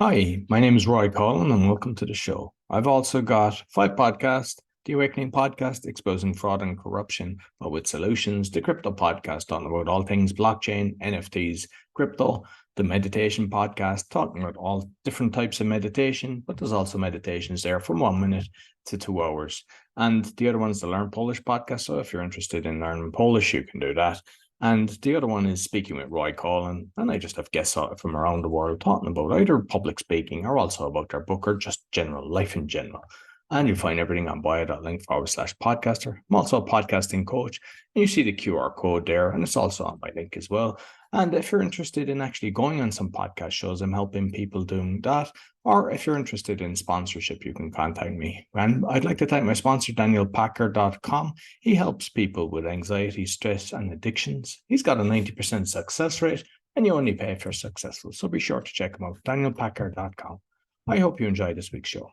Hi, my name is Roy Coughlan and welcome to the show. I've also got 5 podcasts: The Awakening Podcast, exposing fraud and corruption, but with solutions; the Crypto Podcast, talking about all things blockchain, NFTs, crypto; the Meditation Podcast, talking about all different types of meditation, but there's also meditations there from 1 minute to 2 hours. And the other one's the Learn Polish Podcast. So if you're interested in learning Polish, you can do that. And the other one is Speaking with Roy Coughlan, and I just have guests from around the world talking about either public speaking or also about their book or just general life in general. And you find everything on bio.link/podcaster. I'm also a podcasting coach, and you see the QR code there, and it's also on my link as well. And if you're interested in actually going on some podcast shows, I'm helping people doing that. Or if you're interested in sponsorship, you can contact me. And I'd like to thank my sponsor, DanielPacker.com. He helps people with anxiety, stress, and addictions. He's got a 90% success rate, and you only pay if you're successful. So be sure to check him out, DanielPacker.com. I hope you enjoy this week's show.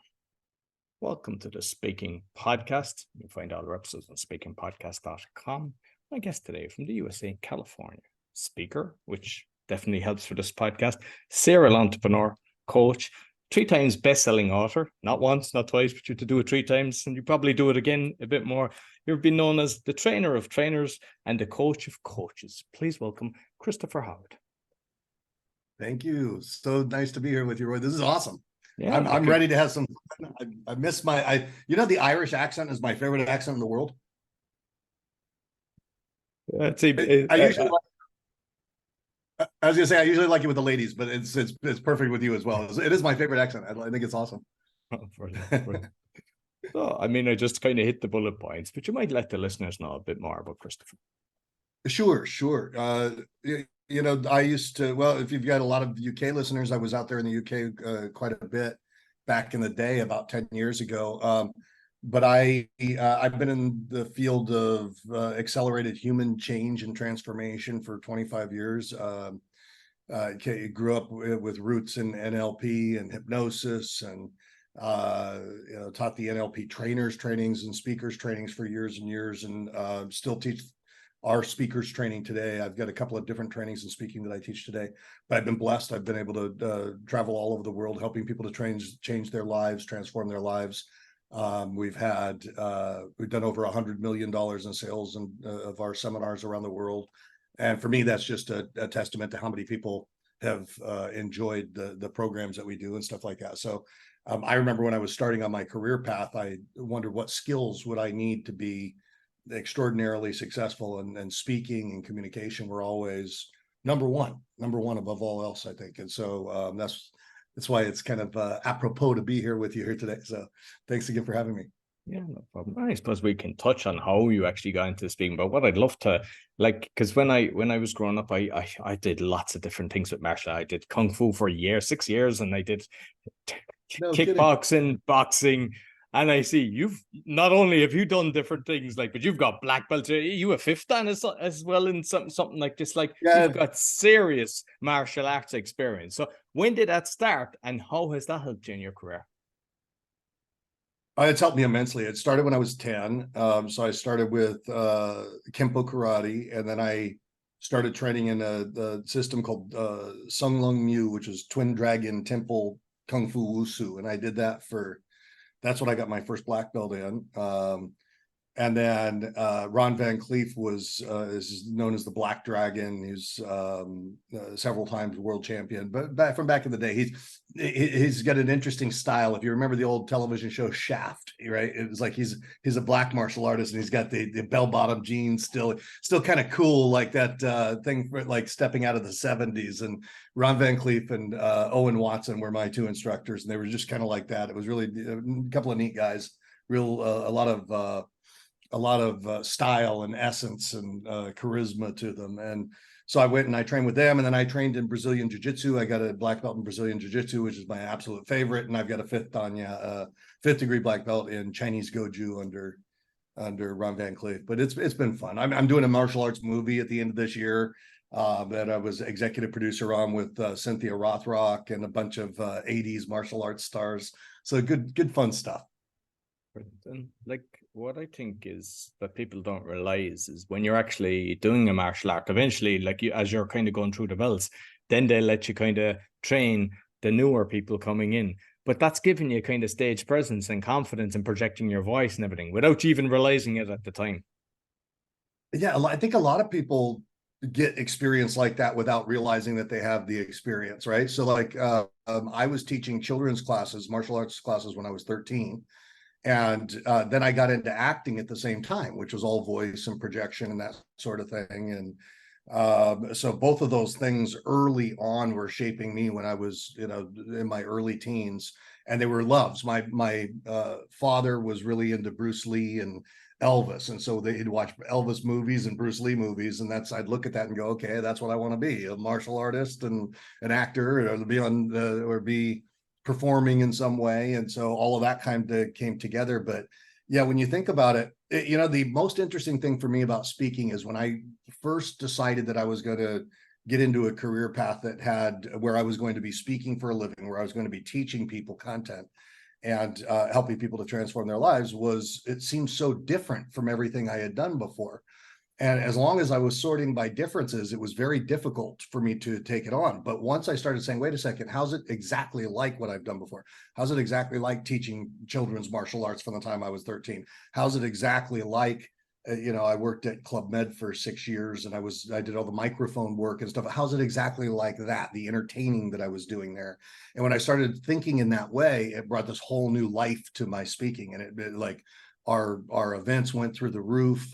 Welcome to the Speaking Podcast. You can find all the episodes on speakingpodcast.com. My guest today from the USA, California, speaker, which definitely helps for this podcast, serial entrepreneur, coach, 3 times best-selling author, not once, not twice, but you have to do it 3 times, and you probably do it again a bit more. You've been known as the trainer of trainers and the coach of coaches. Please welcome Christopher Howard. Thank you. So nice to be here with you, Roy. This is awesome. Yeah, I'm ready to have some fun. I miss the Irish accent is my favorite accent in the world. I was gonna say I usually like it with the ladies, but it's perfect with you as well. It is my favorite accent. I think it's awesome. So, I mean, I just kind of hit the bullet points, but you might let the listeners know a bit more about Christopher. Sure. I used to, well, if you've got a lot of UK listeners, I was out there in the UK quite a bit back in the day, about 10 years ago. But I've been in the field of accelerated human change and transformation for 25 years. Grew up with roots in NLP and hypnosis, and taught the NLP trainers trainings and speakers trainings for years and years, and still teach our speakers training today. I've got a couple of different trainings and speaking that I teach today, but I've been blessed. I've been able to travel all over the world, helping people to change their lives, transform their lives. We've done over $100 million in sales of our seminars around the world. And for me, that's just a testament to how many people have enjoyed the programs that we do and stuff like that. So I remember when I was starting on my career path, I wondered what skills would I need to be extraordinarily successful, and speaking and communication were always number one above all else, I think. And so that's why it's kind of apropos to be here with you here today. So thanks again for having me. Yeah, no problem. I suppose we can touch on how you actually got into speaking, but what I'd love to, because when I was growing up, I did lots of different things with martial art. I did kung fu for 6 years, and I did kickboxing, boxing. And I see you've not only have you done different things, but you've got black belt. You a 5th dan as well in something like this. You've got serious martial arts experience. So when did that start, and how has that helped you in your career? It's helped me immensely. It started when I was 10. So I started with Kempo karate, and then I started training in the system called Sung Lung Mu, which is Twin Dragon Temple Kung Fu Wushu. And I did that that's what I got my first black belt in. And then Ron Van Cleef is known as the Black Dragon. He's several times world champion, but back in the day, he's got an interesting style. If you remember the old television show Shaft, right? It was like he's a black martial artist, and he's got the bell-bottom jeans, still kind of cool, like that thing for like stepping out of the 70s. And Ron Van Cleef and Owen Watson were my 2 instructors, and they were just kind of like that. It was really a couple of neat guys, a lot of style and essence and charisma to them. And so I went and I trained with them, and then I trained in Brazilian Jiu-Jitsu. I got a black belt in Brazilian Jiu-Jitsu, which is my absolute favorite. And I've got a 5th degree black belt in Chinese Goju under Ron Van Cleef. But it's been fun. I'm doing a martial arts movie at the end of this year that I was executive producer on with Cynthia Rothrock and a bunch of 80s martial arts stars. So good fun stuff. And what I think is that people don't realize is when you're actually doing a martial art, eventually, as you're kind of going through the belts, then they'll let you kind of train the newer people coming in. But that's giving you kind of stage presence and confidence in projecting your voice and everything without you even realizing it at the time. Yeah, I think a lot of people get experience like that without realizing that they have the experience, right? So like I was teaching children's classes, martial arts classes when I was 13. And then I got into acting at the same time, which was all voice and projection and that sort of thing. And so both of those things early on were shaping me when I was, in my early teens, and they were loves. My father was really into Bruce Lee and Elvis, and so he'd watch Elvis movies and Bruce Lee movies, and I'd look at that and go, okay, that's what I want to be, a martial artist and an actor, or be on or be performing in some way. And so all of that kind of came together. But yeah, when you think about it, the most interesting thing for me about speaking is when I first decided that I was going to get into a career path that had where I was going to be speaking for a living, where I was going to be teaching people content and helping people to transform their lives, it seemed so different from everything I had done before. And as long as I was sorting by differences, it was very difficult for me to take it on. But once I started saying, wait a second, how's it exactly like what I've done before? How's it exactly like teaching children's martial arts from the time I was 13? How's it exactly like, I worked at Club Med for 6 years, and I did all the microphone work and stuff. How's it exactly like that? The entertaining that I was doing there. And when I started thinking in that way, it brought this whole new life to my speaking. And it like, our events went through the roof.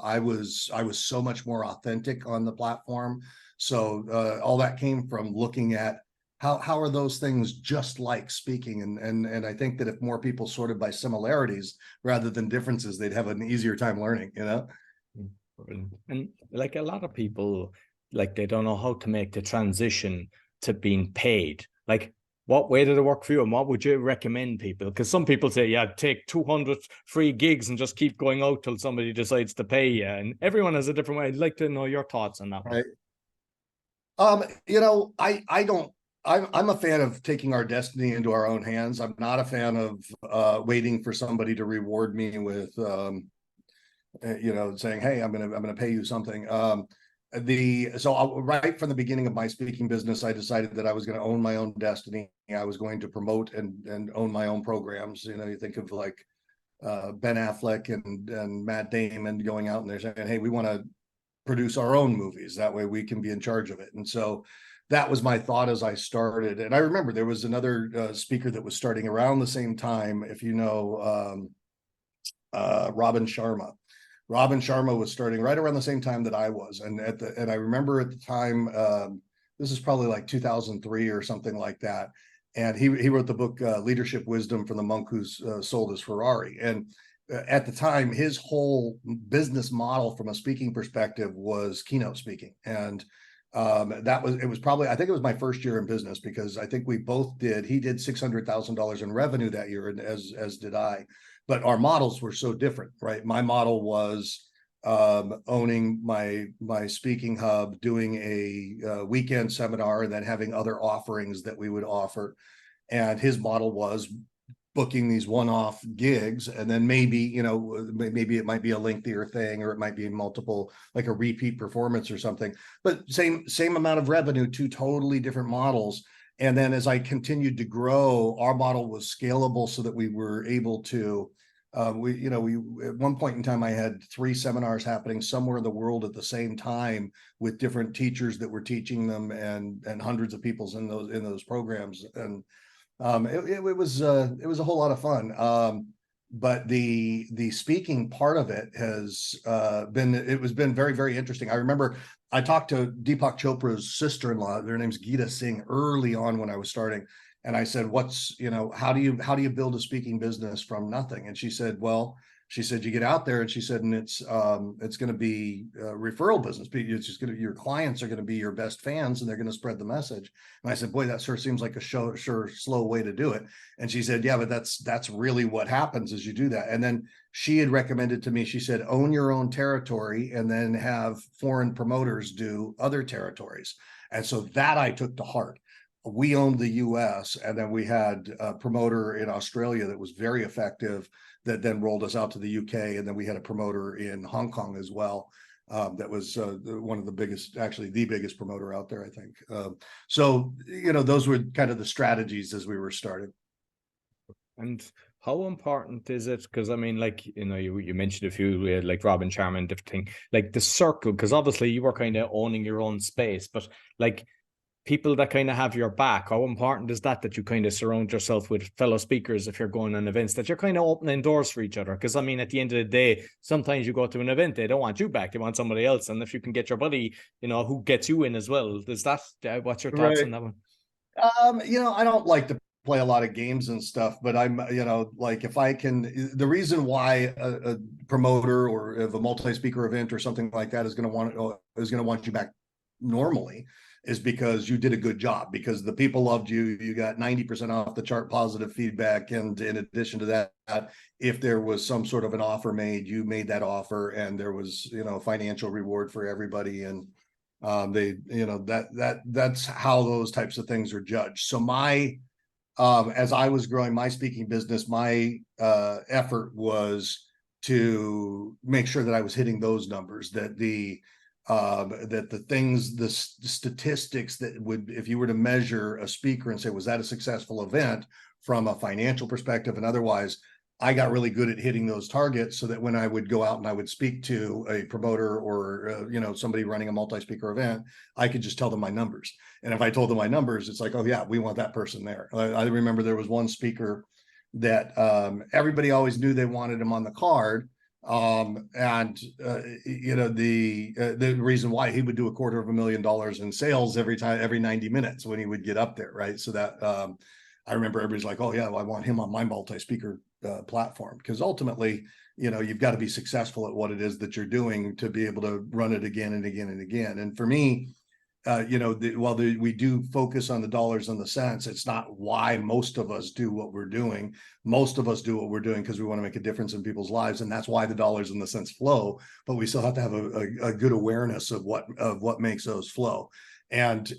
I was so much more authentic on the platform. So all that came from looking at how are those things just like speaking, and I think that if more people sorted by similarities rather than differences, they'd have an easier time learning. And like a lot of people, like they don't know how to make the transition to being paid. Like, what way did it work for you, and what would you recommend people? Because some people say, yeah, take 200 free gigs and just keep going out till somebody decides to pay you. And everyone has a different way. I'd like to know your thoughts on that. Right. I don't. I'm a fan of taking our destiny into our own hands. I'm not a fan of waiting for somebody to reward me with, saying, "Hey, I'm gonna pay you something." Right from the beginning of my speaking business, I decided that I was going to own my own destiny. I was going to promote and own my own programs. You think of like Ben Affleck and Matt Damon going out and they're saying, "Hey, we want to produce our own movies. That way we can be in charge of it." And so that was my thought as I started. And I remember there was another speaker that was starting around the same time. If you know, Robin Sharma. Robin Sharma was starting right around the same time that I was. And I remember at the time, this is probably like 2003 or something like that. And he wrote the book, Leadership Wisdom from the Monk Who Sold His Ferrari. And at the time, his whole business model from a speaking perspective was keynote speaking. And it was probably, I think it was my first year in business, because I think we both he did $600,000 in revenue that year, and as did I. But our models were so different, right? My model was owning my speaking hub, doing a weekend seminar, and then having other offerings that we would offer. And his model was booking these one-off gigs, and then maybe it might be a lengthier thing, or it might be multiple, like a repeat performance or something, but same amount of revenue, two totally different models. And then as I continued to grow, our model was scalable so that we were able to we at one point in time, I had 3 seminars happening somewhere in the world at the same time with different teachers that were teaching them, and hundreds of people in those programs. And it was a whole lot of fun. But the speaking part of it has been very, very interesting. I remember I talked to Deepak Chopra's sister-in-law, their name's Geeta Singh, early on when I was starting. And I said, how do you build a speaking business from nothing? And she said, you get out there, and she said, and it's going to be a referral business. It's just your clients are going to be your best fans, and they're going to spread the message. And I said, boy, that sure seems like a slow way to do it. And she said, yeah, but that's really what happens as you do that. And then she had recommended to me, she said, own your own territory and then have foreign promoters do other territories. And so that I took to heart. We owned the US, and then we had a promoter in Australia that was very effective, that then rolled us out to the UK. And then we had a promoter in Hong Kong as well. That was one of the biggest, actually the biggest promoter out there, I think. So, those were kind of the strategies as we were starting. And how important is it? Because I mean, like, you mentioned a few, like Robin Sharma and different thing, like the circle, because obviously you were kind of owning your own space, but like people that kind of have your back, how important is that you kind of surround yourself with fellow speakers if you're going on events, that you're kind of opening doors for each other? Because I mean, at the end of the day, sometimes you go to an event, they don't want you back, they want somebody else. And if you can get your buddy, who gets you in as well, is that, what's your thoughts on that one? I don't like to play a lot of games and stuff, but I'm, like if I can, the reason why a promoter or if a multi-speaker event or something like that is going to want you back normally is because you did a good job, because the people loved you, you got 90% off the chart positive feedback. And in addition to that, if there was some sort of an offer made, you made that offer and there was, financial reward for everybody. And that's how those types of things are judged. So as I was growing my speaking business, my effort was to make sure that I was hitting those numbers, that the things, the statistics that would, if you were to measure a speaker and say, was that a successful event from a financial perspective and otherwise, I got really good at hitting those targets, so that when I would go out and I would speak to a promoter or somebody running a multi-speaker event, I could just tell them my numbers. And if I told them my numbers, it's like, oh yeah, we want that person there. I remember there was one speaker that everybody always knew they wanted him on the card. The reason why he would do $250,000 in sales every 90 minutes when he would get up there, right? So that I remember everybody's like, oh yeah, well, I want him on my multi-speaker platform, because ultimately, you've got to be successful at what it is that you're doing to be able to run it again and again and again. And for me, while we do focus on the dollars and the cents, it's not why most of us do what we're doing. Most of us do what we're doing because we want to make a difference in people's lives, and that's why the dollars and the cents flow. But we still have to have a good awareness of what makes those flow, and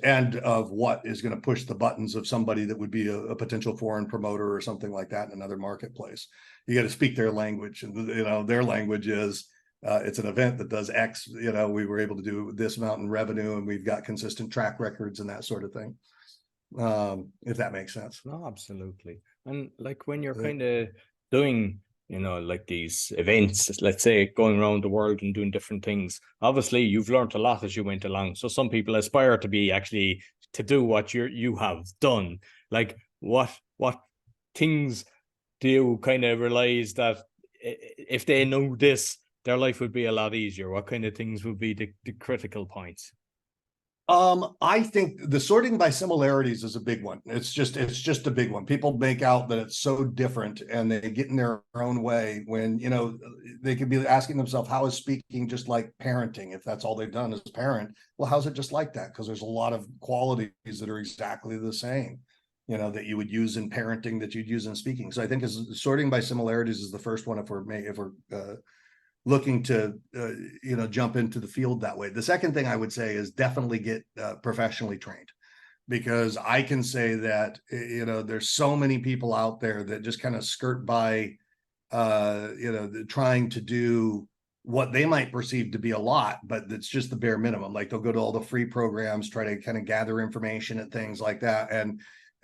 of what is going to push the buttons of somebody that would be a potential foreign promoter or something like that in another marketplace. You got to speak their language, and their language is, it's an event that does X, we were able to do this amount in revenue and we've got consistent track records and that sort of thing. If that makes sense. No, absolutely. And like when you're kind of doing, like these events, let's say going around the world and doing different things, obviously you've learned a lot as you went along. So some people aspire to be actually to do what you have done. Like what things do you kind of realize that if they know this, their life would be a lot easier? What kind of things would be the critical points? I think the sorting by similarities is a big one. It's just a big one. People make out that it's so different and they get in their own way when, they could be asking themselves, how is speaking just like parenting? If that's all they've done as a parent, well, how's it just like that? Because there's a lot of qualities that are exactly the same, that you would use in parenting that you'd use in speaking. So I think sorting by similarities is the first one if we're looking to jump into the field that way. The second thing I would say is definitely get professionally trained, because I can say that there's so many people out there that just kind of skirt by trying to do what they might perceive to be a lot, but it's just the bare minimum. Like they'll go to all the free programs, try to kind of gather information and things like that,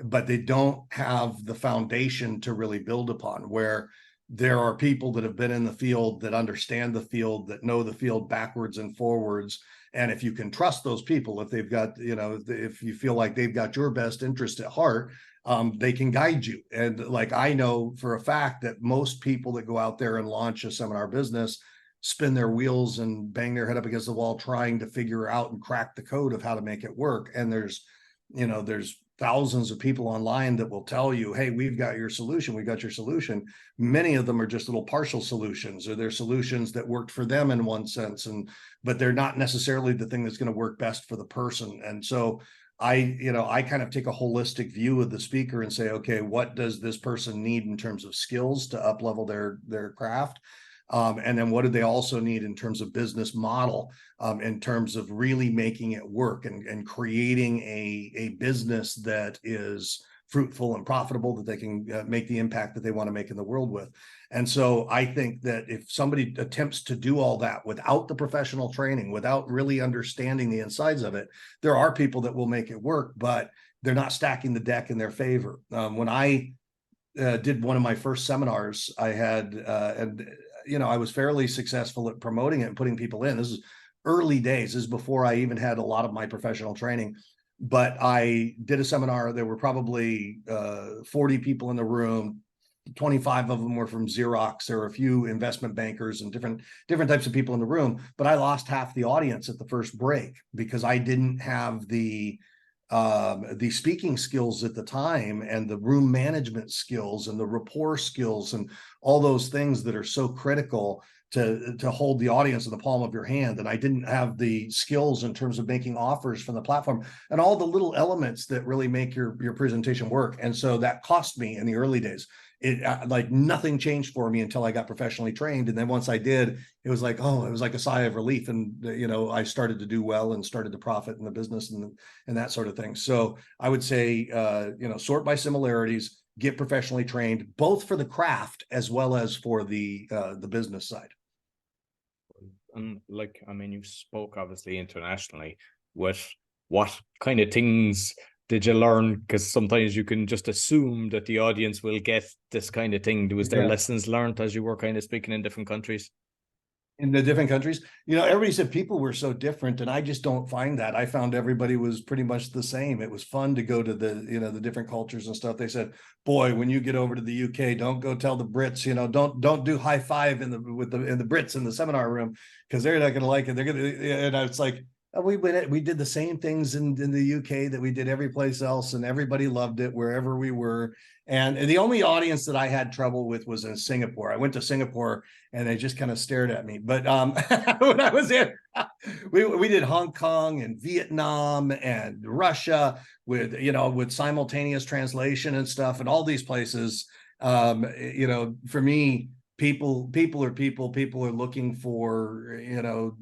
but they don't have the foundation to really build upon, where there are people that have been in the field, that understand the field, that know the field backwards and forwards. And if you can trust those people, if they've got, if you feel like they've got your best interest at heart, they can guide you. And like, I know for a fact that most people that go out there and launch a seminar business spin their wheels and bang their head up against the wall trying to figure out and crack the code of how to make it work. And there's thousands of people online that will tell you, hey, we've got your solution. We got your solution. Many of them are just little partial solutions, or they're solutions that worked for them in one sense, but they're not necessarily the thing that's going to work best for the person. And so I kind of take a holistic view of the speaker and say, okay, what does this person need in terms of skills to up level their craft? And then what do they also need in terms of business model, in terms of really making it work and creating a business that is fruitful and profitable, that they can make the impact that they want to make in the world with. And so I think that if somebody attempts to do all that without the professional training, without really understanding the insides of it, there are people that will make it work, but they're not stacking the deck in their favor. When I did one of my first seminars, I had, I was fairly successful at promoting it and putting people in. This is early days. This is before I even had a lot of my professional training. But I did a seminar. There were probably 40 people in the room. 25 of them were from Xerox. There were a few investment bankers and different types of people in the room. But I lost half the audience at the first break because I didn't have the speaking skills at the time, and the room management skills and the rapport skills and all those things that are so critical to hold the audience in the palm of your hand. And I didn't have the skills in terms of making offers from the platform and all the little elements that really make your presentation work. And so that cost me in the early days. It like nothing changed for me until I got professionally trained. And then once I did, it was like, oh, it was like a sigh of relief. And, I started to do well and started to profit in the business and that sort of thing. So I would say, sort by similarities, get professionally trained, both for the craft as well as for the business side. And you spoke obviously internationally. What kind of things did you learn? Because sometimes you can just assume that the audience will get this kind of thing. Was there lessons learned as you were kind of speaking in different countries? In the different countries, everybody said people were so different, and I just don't find that. I found everybody was pretty much the same. It was fun to go to the different cultures and stuff. They said, boy, when you get over to the UK, don't go tell the Brits, don't do high five in the Brits in the seminar room, because they're not going to like it. They're going to, and it's like, we did the same things in the UK that we did every place else, and everybody loved it wherever we were. And the only audience that I had trouble with was in Singapore. I went to Singapore and they just kind of stared at me. But when I was there, we did Hong Kong and Vietnam and Russia with simultaneous translation and stuff, and all these places. For me, people are looking for,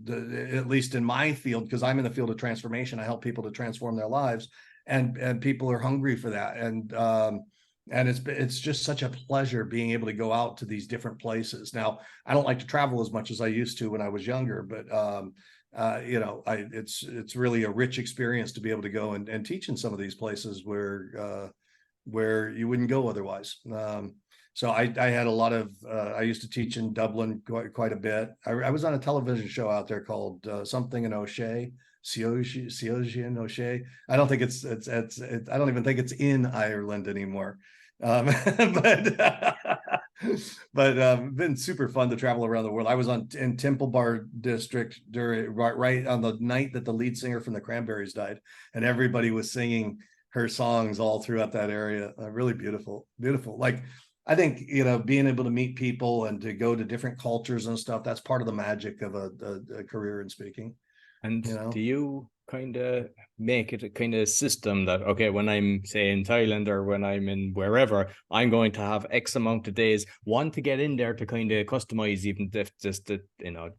at least in my field, because I'm in the field of transformation. I help people to transform their lives, and people are hungry for that. And it's just such a pleasure being able to go out to these different places. Now, I don't like to travel as much as I used to when I was younger, but it's really a rich experience to be able to go and teach in some of these places where you wouldn't go otherwise. So I had a lot of, I used to teach in Dublin quite a bit. I was on a television show out there called something in O'Shea, Siogi in O'Shea. I don't think I don't even think it's in Ireland anymore. But been super fun to travel around the world. I was in Temple Bar District right on the night that the lead singer from the Cranberries died, and everybody was singing her songs all throughout that area. Really beautiful. Like, I think, being able to meet people and to go to different cultures and stuff, that's part of the magic of a career in speaking. And do you kind of make it a kind of system that, okay, when I'm, say, in Thailand or when I'm in wherever, I'm going to have X amount of days, one, to get in there to kind of customize, even if just the,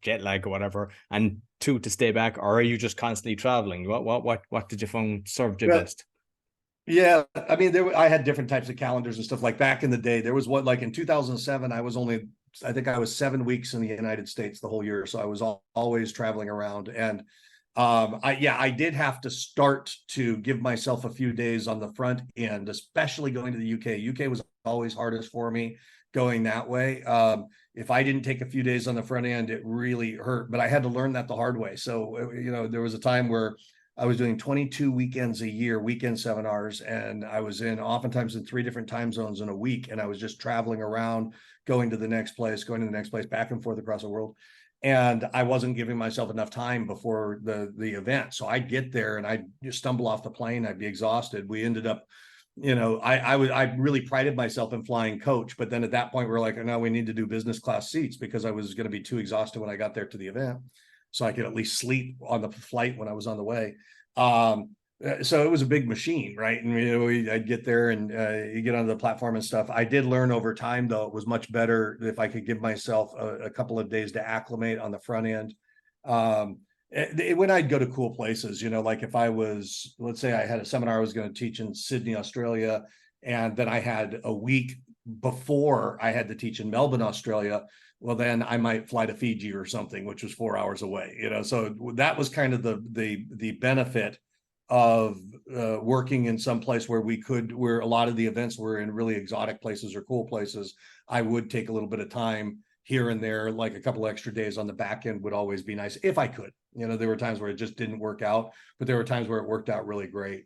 jet lag or whatever, and two, to stay back? Or are you just constantly traveling? What did you find served you best? Yeah, I mean, I had different types of calendars and stuff. Like back in the day, there was one, like in 2007, I think I was 7 weeks in the United States the whole year. So I was always traveling around. And I did have to start to give myself a few days on the front end, especially going to the UK. UK was always hardest for me going that way. If I didn't take a few days on the front end, it really hurt, but I had to learn that the hard way. So, there was a time where I was doing 22 weekends a year, weekend seminars, and I was oftentimes in 3 different time zones in a week. And I was just traveling around, going to the next place, back and forth across the world. And I wasn't giving myself enough time before the event. So I'd get there and I'd just stumble off the plane. I'd be exhausted. We ended up, I really prided myself in flying coach, but then at that point we're like, no, we need to do business class seats, because I was going to be too exhausted when I got there to the event, so I could at least sleep on the flight when I was on the way. So it was a big machine, right? And I'd get there and you get onto the platform and stuff. I did learn over time, though, it was much better if I could give myself a couple of days to acclimate on the front end. When I'd go to cool places, like if I was, let's say I had a seminar I was going to teach in Sydney, Australia, and then I had a week before I had to teach in Melbourne, Australia. Well, then I might fly to Fiji or something, which was 4 hours away. So that was kind of the benefit of working in some place where where a lot of the events were in really exotic places or cool places. I would take a little bit of time here and there, like a couple extra days on the back end would always be nice if I could. There were times where it just didn't work out, but there were times where it worked out really great.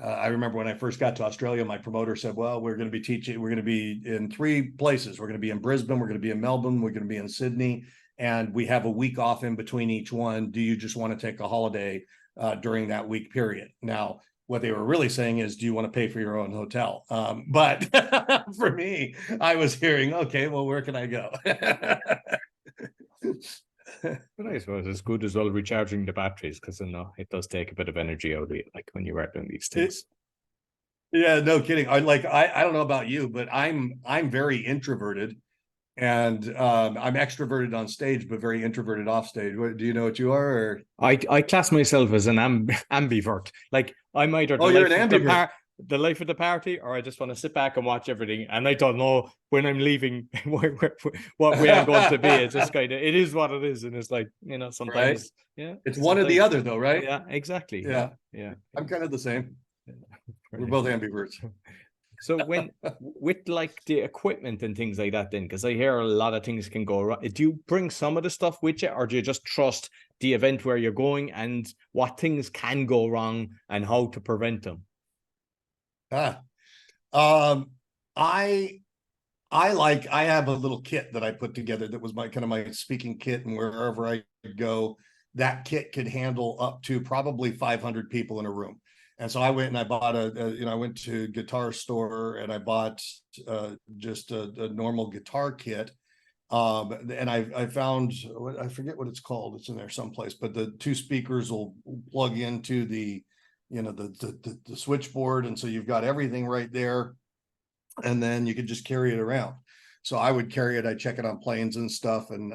I remember when I first got to Australia, my promoter said, well, we're going to be in 3 places. We're going to be in Brisbane, we're going to be in Melbourne, we're going to be in Sydney, and we have a week off in between each one. Do you just want to take a holiday during that week period? Now, what they were really saying is, do you want to pay for your own hotel? But for me, I was hearing, okay, well, where can I go? But I suppose it's good as well recharging the batteries, because it does take a bit of energy out of it, like when you are doing these things. Yeah, no kidding. I don't know about you, but I'm very introverted, and I'm extroverted on stage, but very introverted off stage. Do you know what you are? Or? I class myself as an ambivert. Like, I'm either You're an ambivert. The life of the party, or I just want to sit back and watch everything, and I don't know when I'm leaving what way I'm going to be. It's just it is what it is, and it's like, sometimes, right? Yeah, it's one or the other, though, right? Yeah, exactly. Yeah. I'm kind of the same. We're both ambiverts. So with like the equipment and things like that, then, because I hear a lot of things can go wrong, do you bring some of the stuff with you, or do you just trust the event where you're going and what things can go wrong and how to prevent them? I have a little kit that I put together that was my speaking kit, and wherever I go, that kit could handle up to probably 500 people in a room. And so I went and I bought I went to a guitar store and I bought just a normal guitar kit. And I found, I forget what it's called. It's in there someplace, but the 2 speakers will plug into the switchboard. And so you've got everything right there. And then you could just carry it around. So I would carry it. I check it on planes and stuff. And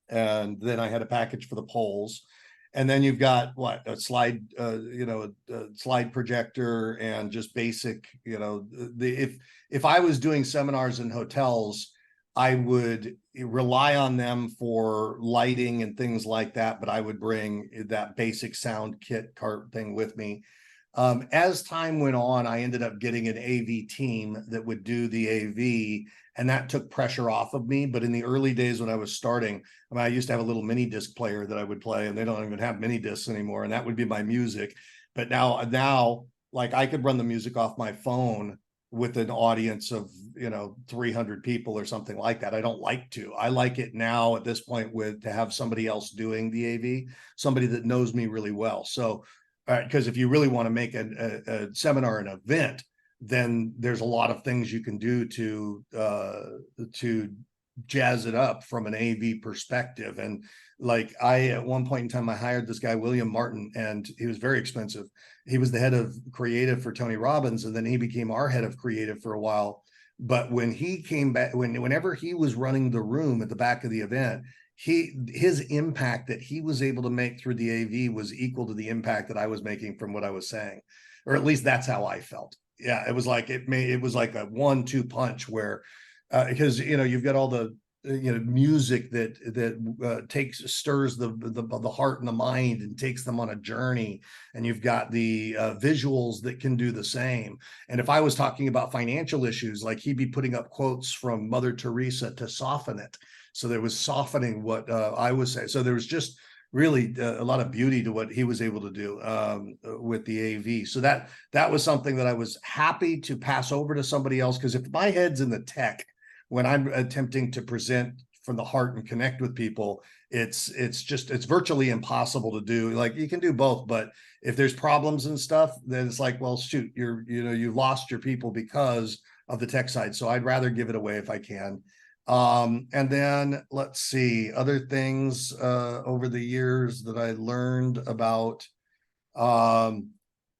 then I had a package for the poles. And then you've got a slide, a slide projector, and just basic, if I was doing seminars in hotels, I would rely on them for lighting and things like that, but I would bring that basic sound kit cart thing with me. As time went on, I ended up getting an AV team that would do the AV, and that took pressure off of me. But in the early days when I was starting, I used to have a little mini disc player that I would play, and they don't even have mini discs anymore, and that would be my music. But now like I could run the music off my phone with an audience of 300 people or something like that. I don't like to. I like it now at this point to have somebody else doing the AV, somebody that knows me really well. So because if you really want to make a seminar an event, then there's a lot of things you can do to jazz it up from an AV perspective. And like at one point in time, I hired this guy, William Martin, and he was very expensive. He was the head of creative for Tony Robbins, and then he became our head of creative for a while. But when he came back, whenever he was running the room at the back of the event, his impact that he was able to make through the AV was equal to the impact that I was making from what I was saying, or at least that's how I felt. Yeah, it was like it was like a 1-2 punch where because you've got all the music that stirs the heart and the mind and takes them on a journey, and you've got the visuals that can do the same. And if I was talking about financial issues, like he'd be putting up quotes from Mother Teresa to soften it. So there was softening what I was saying. So there was just really a lot of beauty to what he was able to do with the AV. So that was something that I was happy to pass over to somebody else, because if my head's in the tech, when I'm attempting to present from the heart and connect with people, it's virtually impossible to do. Like you can do both, but if there's problems and stuff, then it's like, well, shoot, you've lost your people because of the tech side. So I'd rather give it away if I can. And then let's see, other things over the years that I learned about.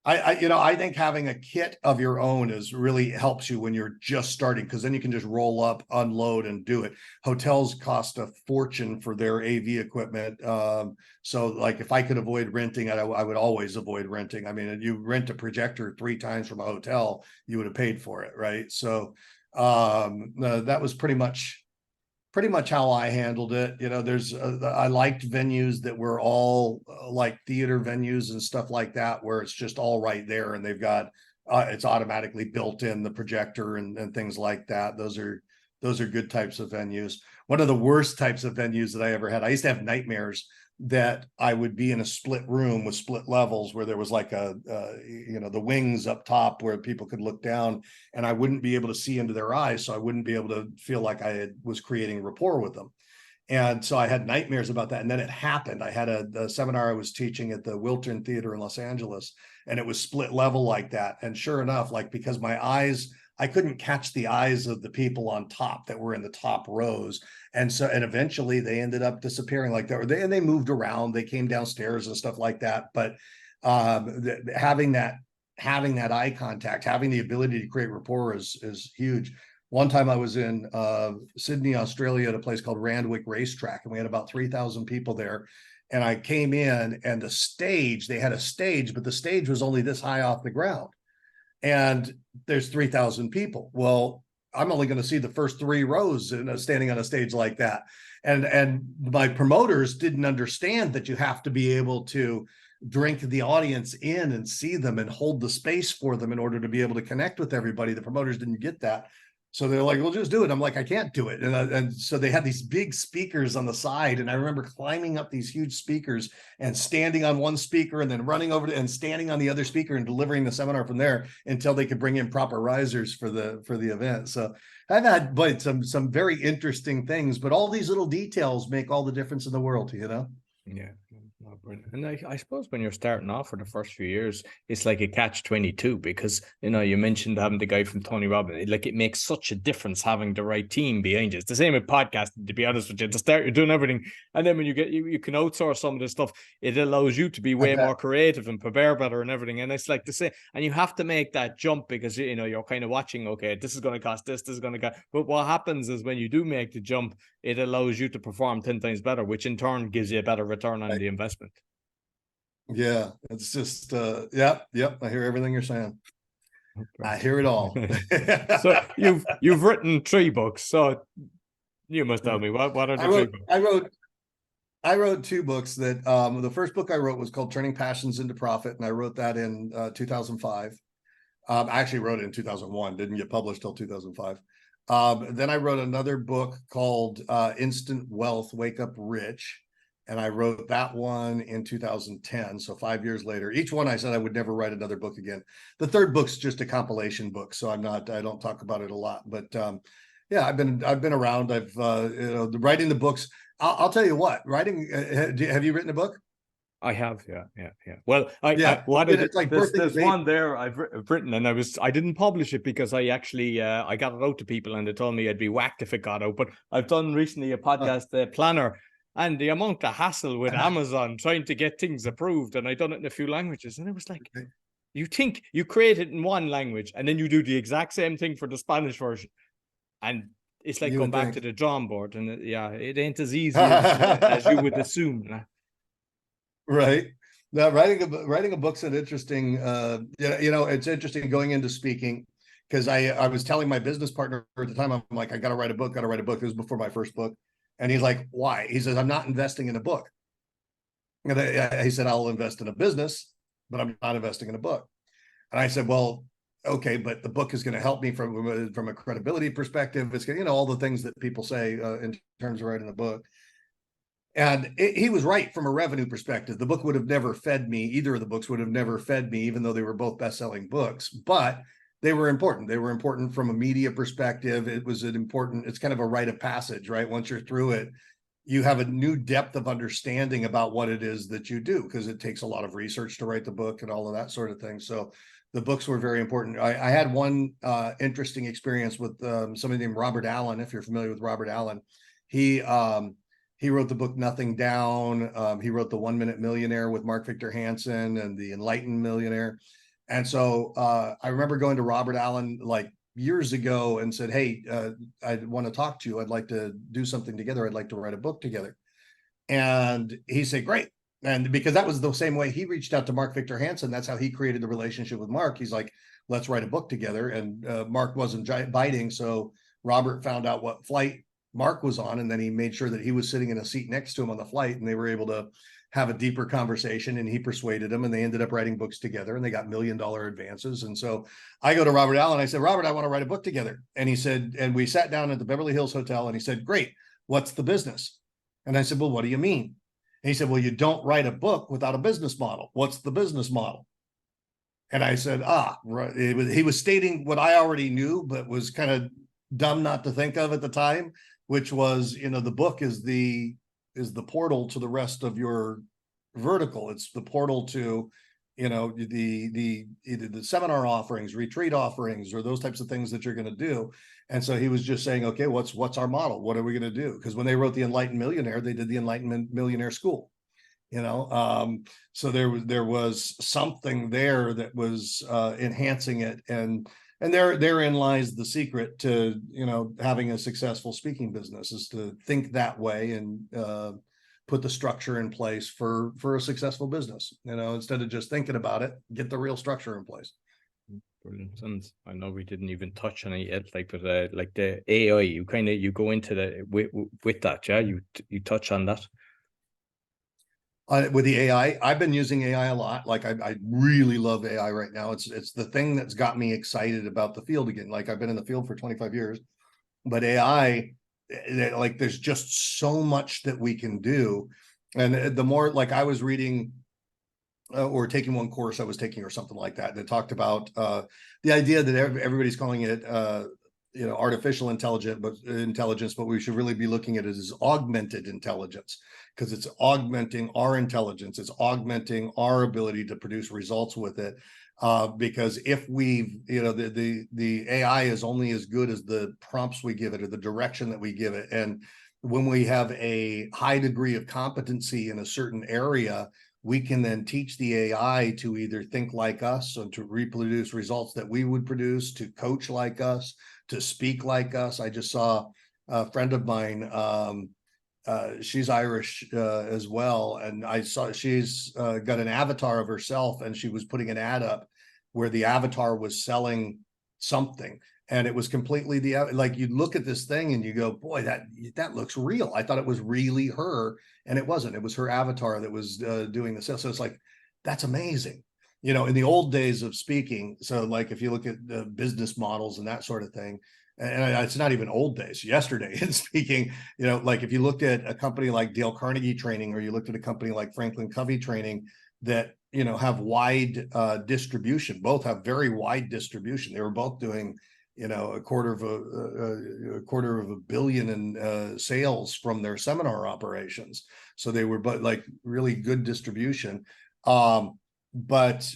I think having a kit of your own is really helps you when you're just starting, because then you can just roll up, unload, and do it. Hotels cost a fortune for their AV equipment. So like if I could avoid renting, I would always avoid renting. I mean, you rent a projector 3 times from a hotel, you would have paid for it, right? So that was pretty much how I handled it. There's I liked venues that were all like theater venues and stuff like that, where it's just all right there, and they've got it's automatically built in the projector and things like that. Those are good types of venues. One of the worst types of venues that I ever had, I used to have nightmares that I would be in a split room with split levels, where there was like the wings up top where people could look down, and I wouldn't be able to see into their eyes, so I wouldn't be able to feel like was creating rapport with them. And so I had nightmares about that. And then it happened. I had a seminar I was teaching at the Wiltern Theater in Los Angeles, and it was split level like that. And sure enough, like, because my eyes, I couldn't catch the eyes of the people on top that were in the top rows. And eventually they ended up disappearing like that. And they moved around, they came downstairs and stuff like that. But having that eye contact, having the ability to create rapport is huge. One time I was in Sydney, Australia, at a place called Randwick Racetrack, and we had about 3,000 people there. And I came in, and they had a stage, but the stage was only this high off the ground. And there's 3,000 people. Well, I'm only going to see the first 3 rows standing on a stage like that. And my promoters didn't understand that you have to be able to drink the audience in and see them and hold the space for them in order to be able to connect with everybody. The promoters didn't get that. So they're like, well, just do it. I'm like, I can't do it. And so they had these big speakers on the side. And I remember climbing up these huge speakers and standing on one speaker and then running over and standing on the other speaker and delivering the seminar from there until they could bring in proper risers for the event. So I've had some very interesting things, but all these little details make all the difference in the world, Yeah. And I suppose when you're starting off for the first few years, it's like a catch-22, because you mentioned having the guy from Tony Robbins. Like, it makes such a difference having the right team behind you. It's the same with podcasting, to be honest with you. At the start, you're doing everything, and then when you can outsource some of this stuff, it allows you to be way more creative and prepare better and everything. And it's like the same, and you have to make that jump, because you're kind of watching, okay, this is going to cost this is going to cost. But what happens is, when you do make the jump, it allows you to perform 10 times better, which in turn gives you a better return on the investment. Yeah, it's just yep. I hear everything you're saying. I hear it all. So you've written 3 books, so you must tell me what are the 3 books? I wrote 2 books. That the first book I wrote was called Turning Passions into Profit, and I wrote that in 2005. I actually wrote it in 2001, didn't get published till 2005. Then I wrote another book called Instant Wealth, Wake Up Rich, and I wrote that one in 2010. So 5 years later. Each one I said I would never write another book again. The third book's just a compilation book, so I don't talk about it a lot. But yeah, I've been around. I've writing the books. I'll tell you what, writing. Have you written a book? I have, yeah. Well, there's one there I've written, and I didn't publish it because I actually I got it out to people, and they told me I'd be whacked if it got out. But I've done recently a podcast planner, and the amount of hassle with Amazon trying to get things approved, and I've done it in a few languages, and it was like, you think you create it in one language, and then you do the exact same thing for the Spanish version, and it's like going back to the drawing board, and it ain't as easy as you would assume. Right. Now, writing a book's an interesting. It's interesting going into speaking, because I was telling my business partner at the time, I'm like, I got to write a book. This was before my first book, and he's like, why? He says, I'm not investing in a book. And he said, I'll invest in a business, but I'm not investing in a book. And I said, well, okay, but the book is going to help me from a credibility perspective. It's going, all the things that people say in terms of writing a book. And he was right from a revenue perspective. The book would have never fed me. Either of the books would have never fed me, even though they were both best-selling books. But they were important. They were important from a media perspective. It's kind of a rite of passage, right? Once you're through it, you have a new depth of understanding about what it is that you do, because it takes a lot of research to write the book and all of that sort of thing. So the books were very important. I had one interesting experience with somebody named Robert Allen. If you're familiar with Robert Allen, he wrote the book Nothing Down. He wrote The 1 Minute Millionaire with Mark Victor Hansen, and The Enlightened Millionaire. And so I remember going to Robert Allen like years ago and said, hey, I want to talk to you. I'd like to do something together. I'd like to write a book together. And he said, great. And because that was the same way he reached out to Mark Victor Hansen. That's how he created the relationship with Mark. He's like, let's write a book together. And Mark wasn't biting. So Robert found out what flight Mark was on. And then he made sure that he was sitting in a seat next to him on the flight. And they were able to have a deeper conversation, and he persuaded him, and they ended up writing books together, and they got $1 million advances. And so I go to Robert Allen. I said, Robert, I want to write a book together. And he said, and we sat down at the Beverly Hills Hotel, and he said, great, what's the business? And I said, well, what do you mean? And he said, well, you don't write a book without a business model. What's the business model? And I said, right. He was stating what I already knew, but was kind of dumb not to think of at the time, which was, the book is the portal to the rest of your vertical. It's the portal to, the either the seminar offerings, retreat offerings, or those types of things that you're going to do. And so he was just saying, okay, what's our model? What are we going to do? Because when they wrote The Enlightened Millionaire, they did the Enlightenment Millionaire School. So there was something there that was enhancing it, and therein lies the secret to having a successful speaking business, is to think that way and put the structure in place for a successful business. Instead of just thinking about it, get the real structure in place. Brilliant. And I know we didn't even touch on it yet, but like the AI, you go into the with that, yeah. You touch on that. With the AI, I've been using AI a lot. Like I really love AI right now. It's the thing that's got me excited about the field again. Like I've been in the field for 25 years, but AI, like there's just so much that we can do. And the more, like I was reading or taking one course I was taking or something like that that talked about the idea that everybody's calling it artificial intelligence, but we should really be looking at it as augmented intelligence, because it's augmenting our intelligence. It's augmenting our ability to produce results with it. Because if the AI is only as good as the prompts we give it or the direction that we give it. And when we have a high degree of competency in a certain area, we can then teach the AI to either think like us, or to reproduce results that we would produce, to coach like us, to speak like us. I just saw a friend of mine, she's Irish as well, and I saw she's got an avatar of herself, and she was putting an ad up where the avatar was selling something, and it was completely like you look at this thing and you go, boy, that looks real. I thought it was really her, and it wasn't. It was her avatar that was doing the sale. So it's like, that's amazing. In the old days of speaking, so like if you look at the business models and that sort of thing, and it's not even old days, yesterday in speaking, like if you looked at a company like Dale Carnegie Training, or you looked at a company like Franklin Covey Training that, have wide distribution, both have very wide distribution. They were both doing, a quarter of a billion in sales from their seminar operations. So they were like really good distribution. But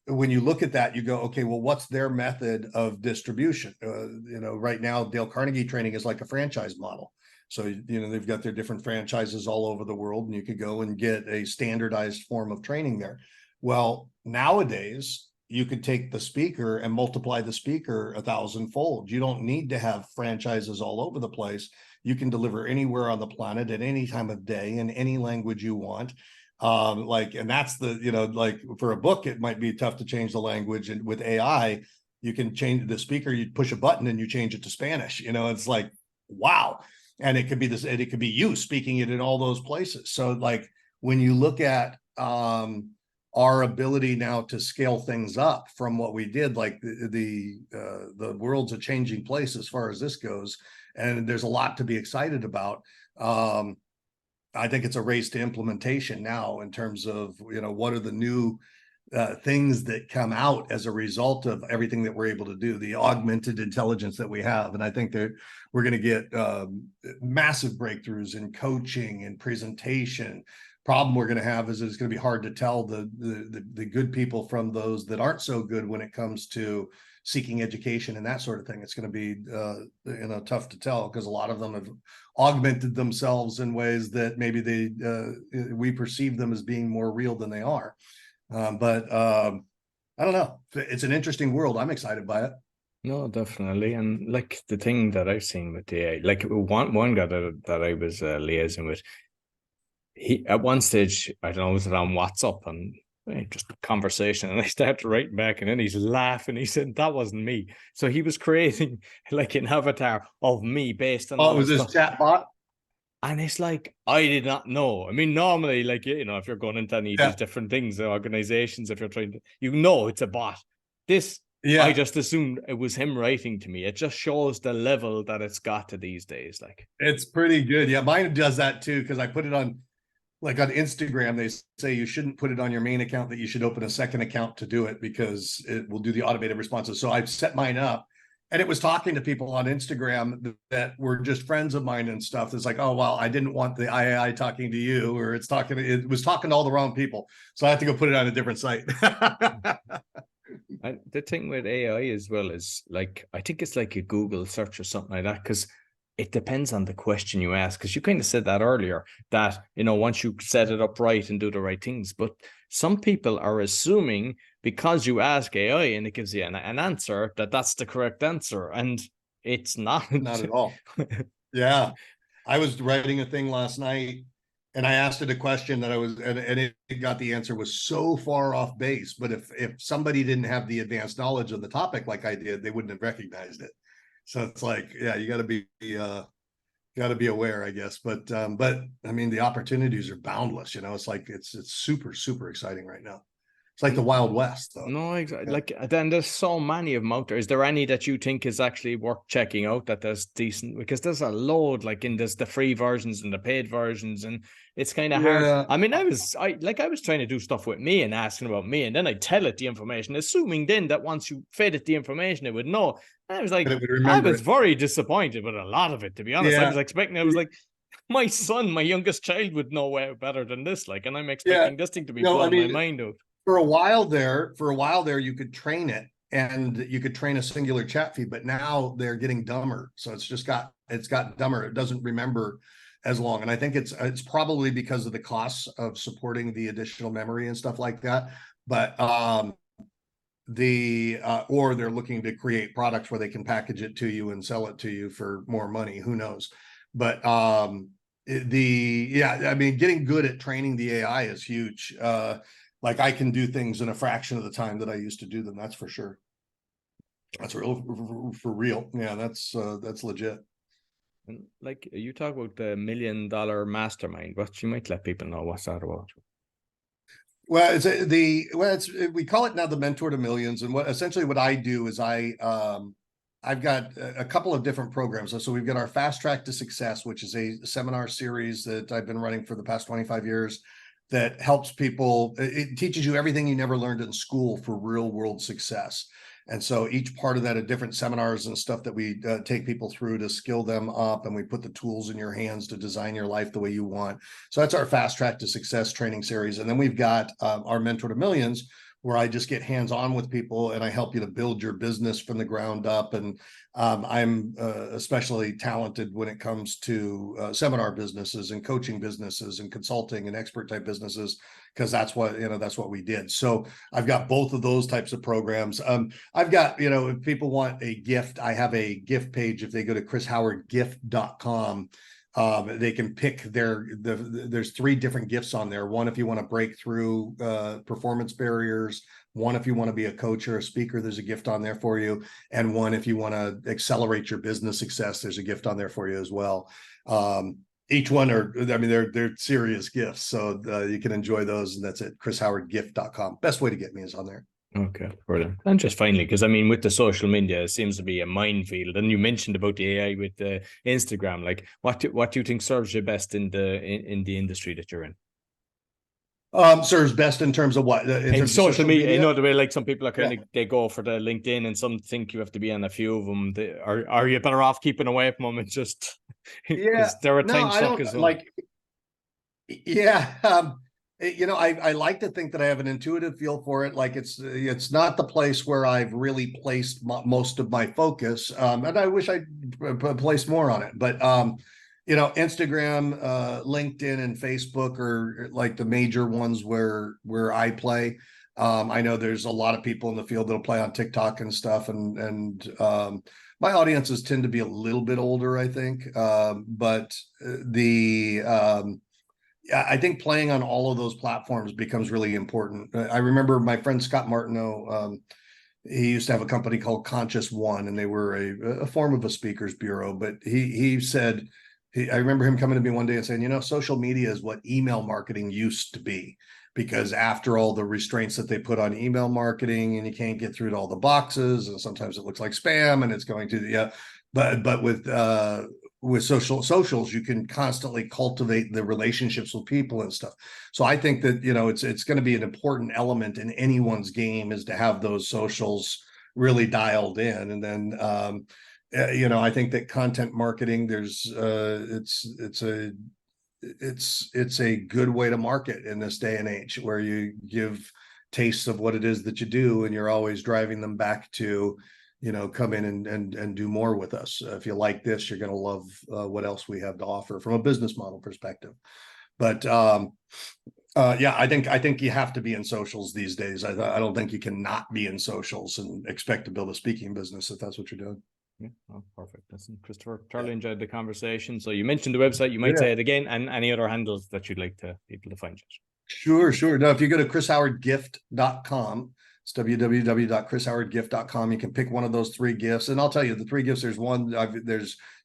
when you look at that, you go, okay, well, what's their method of distribution? Right now, Dale Carnegie Training is like a franchise model. So, they've got their different franchises all over the world, and you could go and get a standardized form of training there. Well, nowadays, you could take the speaker and multiply the speaker 1,000-fold. You don't need to have franchises all over the place. You can deliver anywhere on the planet at any time of day in any language you want. And that's like for a book, it might be tough to change the language. And with AI, you can change the speaker, you push a button and you change it to Spanish. It's like, wow. And it could be this, and it could be you speaking it in all those places. So like when you look at our ability now to scale things up from what we did, like the world's a changing place as far as this goes, and there's a lot to be excited about. I think it's a race to implementation now in terms of, what are the new things that come out as a result of everything that we're able to do, the augmented intelligence that we have. And I think that we're going to get massive breakthroughs in coaching and presentation. Problem we're going to have is it's going to be hard to tell the good people from those that aren't so good when it comes to seeking education and that sort of thing. It's going to be tough to tell, because a lot of them have augmented themselves in ways that maybe we perceive them as being more real than they are. But I don't know. It's an interesting world. I'm excited by it. No, definitely. And like the thing that I've seen with the AI, like one guy that I was liaising with, he at one stage, I don't know, was it on WhatsApp and just a conversation, and I started writing back, and then he's laughing. He said that wasn't me. So he was creating like an avatar of me based on Oh, all it the was this stuff. chat bot? And it's like, I did not know. I mean, normally, like, if you're going into any of these Yeah. different things, organizations, if you're trying to, it's a bot. This, I Yeah. just assumed it was him writing to me. It just shows the level that it's got to these days. Like, It's pretty good. Yeah, mine does that too, because I put it on, like on Instagram, they say you shouldn't put it on your main account, that you should open a second account to do it because it will do the automated responses. So I've set mine up, and it was talking to people on Instagram that were just friends of mine and stuff. It's like, oh, well, I didn't want the II talking to you, or it was talking to all the wrong people. So I have to go put it on a different site. and the thing with AI as well is like, I think it's like a Google search or something like that, because it depends on the question you ask. Because you kind of said that earlier, that, once you set it up right and do the right things, but some people are assuming because you ask AI and it gives you an answer, that that's the correct answer. And it's not. Not at all. Yeah. I was writing a thing last night, and I asked it a question that and it got the answer was so far off base. But if somebody didn't have the advanced knowledge of the topic like I did, they wouldn't have recognized it. So it's like, yeah, you got to be aware, I guess. But I mean, the opportunities are boundless. It's like it's super, super exciting right now. It's like the Wild West, though. No, exactly. Yeah. Like, then there's so many of them out there. Is there any that you think is actually worth checking out, that there's decent? Because there's a load, like, there's the free versions and the paid versions, and it's kind of hard. Yeah. I mean, I was trying to do stuff with me and asking about me, and then I tell it the information, assuming then that once you fed it the information, it would know. And I was like, And it would I remember was it. very disappointed with a lot of it, to be honest. I Yeah. was expecting, I was like, my son, my youngest child, would know way better than this. Like, and I'm Yeah. expecting this thing to be No, I blowing my mean, mind out. for a while there, you could train it, and you could train a singular chat feed, but now they're getting dumber. So it's got dumber. It doesn't remember as long. And I think it's probably because of the costs of supporting the additional memory and stuff like that. But or they're looking to create products where they can package it to you and sell it to you for more money. Who knows? But I mean, getting good at training the AI is huge. Like, I can do things in a fraction of the time that I used to do them. That's for sure. That's real, for real. Yeah, that's legit. And like, you talk about the $1 million mastermind, but you might let people know what's that about. Well, we call it now the Mentor to Millions, and what I do is I've got a couple of different programs. So we've got our Fast Track to Success, which is a seminar series that I've been running for the past 25 years, that helps people. It teaches you everything you never learned in school for real world success. And so each part of that are different seminars and stuff that we take people through to skill them up, and we put the tools in your hands to design your life the way you want. So that's our Fast Track to Success training series. And then we've got our Mentor to Millions, where I just get hands-on with people and I help you to build your business from the ground up. And I'm especially talented when it comes to seminar businesses and coaching businesses and consulting and expert type businesses, because that's what we did. So I've got both of those types of programs. I've got, if people want a gift, I have a gift page. If they go to chrishowardgift.com, they can pick there's 3 different gifts on there. One, if you want to break through performance barriers. One, if you want to be a coach or a speaker, there's a gift on there for you. And one, if you want to accelerate your business success, there's a gift on there for you as well. Each one they're serious gifts. So you can enjoy those. And that's it. chrishowardgift.com. Best way to get me is on there. Okay, brilliant. And just finally, because I mean, with the social media, it seems to be a minefield. And you mentioned about the AI with the Instagram. Like, what do you think serves you best in the industry that you're in? Serves best in terms of what? In terms social of social media, media? the way, like, some people are kind of they go for the LinkedIn, and some think you have to be on a few of them. Are you better off keeping away from them and just because they're a time suck as well? Yeah. I like to think that I have an intuitive feel for it. Like, it's not the place where I've really placed most of my focus. And I wish I'd placed more on it, but Instagram, LinkedIn, and Facebook are like the major ones where I play. I know there's a lot of people in the field that'll play on TikTok and stuff, and my audiences tend to be a little bit older, I think. But I think playing on all of those platforms becomes really important. I remember my friend Scott Martineau. He used to have a company called Conscious One, and they were a form of a speakers bureau. But he said, I remember him coming to me one day and saying, social media is what email marketing used to be, because after all the restraints that they put on email marketing, and you can't get through to all the boxes, and sometimes it looks like spam, and it's going to but with socials, you can constantly cultivate the relationships with people and stuff. So I think that it's going to be an important element in anyone's game, is to have those socials really dialed in. And then I think that content marketing, it's a good way to market in this day and age, where you give tastes of what it is that you do, and you're always driving them back to come in and do more with us. If you like this, you're going to love what else we have to offer from a business model perspective. But I think you have to be in socials these days. I don't think you can not be in socials and expect to build a speaking business if that's what you're doing. Yeah, perfect. Listen, Christopher, thoroughly enjoyed the conversation. So you mentioned the website, you might say it again, and any other handles that you'd like people to find you. Sure. Now, if you go to chrishowardgift.com, it's www.chrishowardgift.com. You can pick one of those 3 gifts. And I'll tell you, the 3 gifts, you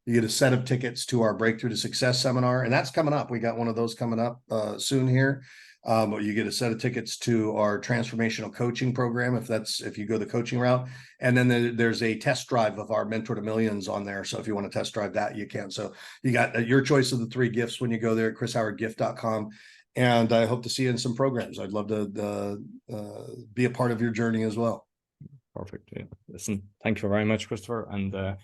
get a set of tickets to our Breakthrough to Success seminar, and that's coming up. We got one of those coming up soon here. You get a set of tickets to our transformational coaching program, if you go the coaching route. And then there's a test drive of our Mentor to Millions on there. So if you want to test drive that, you can. So you got your choice of the 3 gifts when you go there at chrishowardgift.com. And I hope to see you in some programs. I'd love to be a part of your journey as well. Perfect. Yeah. Listen, thank you very much, Christopher. And I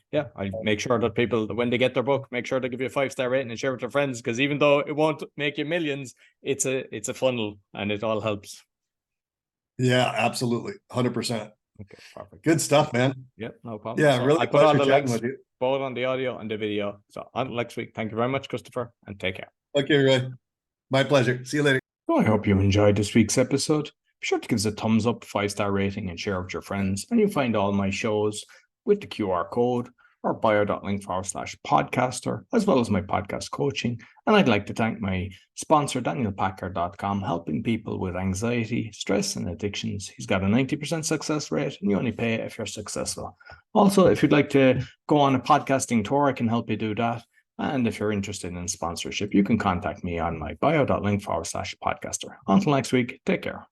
make sure that people, when they get their book, make sure they give you a 5-star rating and share with their friends, because even though it won't make you millions, it's a funnel, and it all helps. Yeah, absolutely. 100%. Okay, perfect. Good stuff, man. Yep, no problem. Yeah, so really I put all the links with you. both on the audio and the video. So until next week, thank you very much, Christopher, and take care. Okay, Ray. My pleasure. See you later. So I hope you enjoyed this week's episode. Be sure to give us a thumbs up, 5-star rating, and share with your friends. And you'll find all my shows with the QR code or bio.link/podcaster, as well as my podcast coaching. And I'd like to thank my sponsor, DanielPacker.com, helping people with anxiety, stress, and addictions. He's got a 90% success rate, and you only pay if you're successful. Also, if you'd like to go on a podcasting tour, I can help you do that. And if you're interested in sponsorship, you can contact me on my bio.link/podcaster. Until next week, take care.